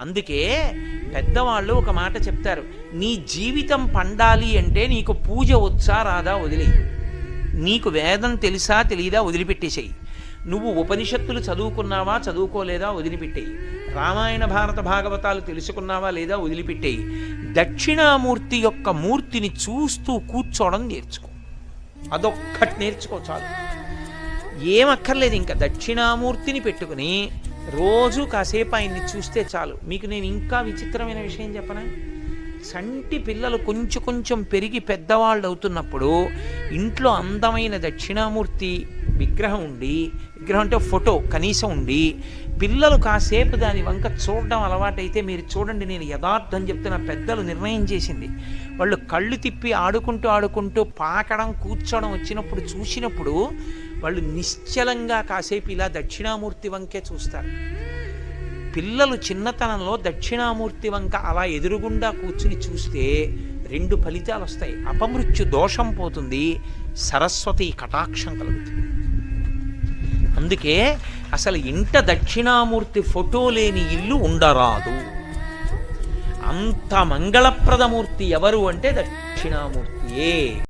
అందుకే పెద్దవాళ్ళు ఒక మాట చెప్తారు, నీ జీవితం పండాలి అంటే నీకు పూజ వచ్చా రాదా వదిలి, నీకు వేదం తెలుసా తెలీదా వదిలిపెట్టేసేయి, నువ్వు ఉపనిషత్తులు చదువుకున్నావా చదువుకోలేదా వదిలిపెట్టేయి, రామాయణ భారత భాగవతాలు తెలుసుకున్నావా లేదా వదిలిపెట్టేయి, దక్షిణామూర్తి యొక్క మూర్తిని చూస్తూ కూర్చోవడం నేర్చుకో. అదొక్కటి నేర్చుకో చాలు, ఏమక్కర్లేదు. ఇంకా దక్షిణామూర్తిని పెట్టుకుని రోజు కాసేపు ఆయన్ని చూస్తే చాలు. మీకు నేను ఇంకా విచిత్రమైన విషయం చెప్పనా, సంటి పిల్లలు కొంచెం కొంచెం పెరిగి పెద్దవాళ్ళు అవుతున్నప్పుడు ఇంట్లో అందమైన దక్షిణామూర్తి విగ్రహం ఉండి, విగ్రహం అంటే ఫోటో కనీసం ఉండి, పిల్లలు కాసేపు దాని వంక చూడడం అలవాటైతే మీరు చూడండి, నేను యథార్థం చెప్తున్న, పెద్దలు నిర్ణయం చేసింది, వాళ్ళు కళ్ళు తిప్పి ఆడుకుంటూ ఆడుకుంటూ పాకడం కూర్చోవడం వచ్చినప్పుడు చూసినప్పుడు వాళ్ళు నిశ్చలంగా కాసేపు ఇలా దక్షిణామూర్తి వంకే చూస్తారు. పిల్లలు చిన్నతనంలో దక్షిణామూర్తి వంక అలా ఎదురుగుండా కూర్చుని చూస్తే 2 ఫలితాలు వస్తాయి. అపమృత్యు దోషం పోతుంది, సరస్వతి కటాక్షం కలుగుతుంది. అందుకే అసలు ఇంట దక్షిణామూర్తి ఫోటో లేని ఇల్లు ఉండరాదు. అంత మంగళప్రదమూర్తి ఎవరు అంటే దక్షిణామూర్తియే.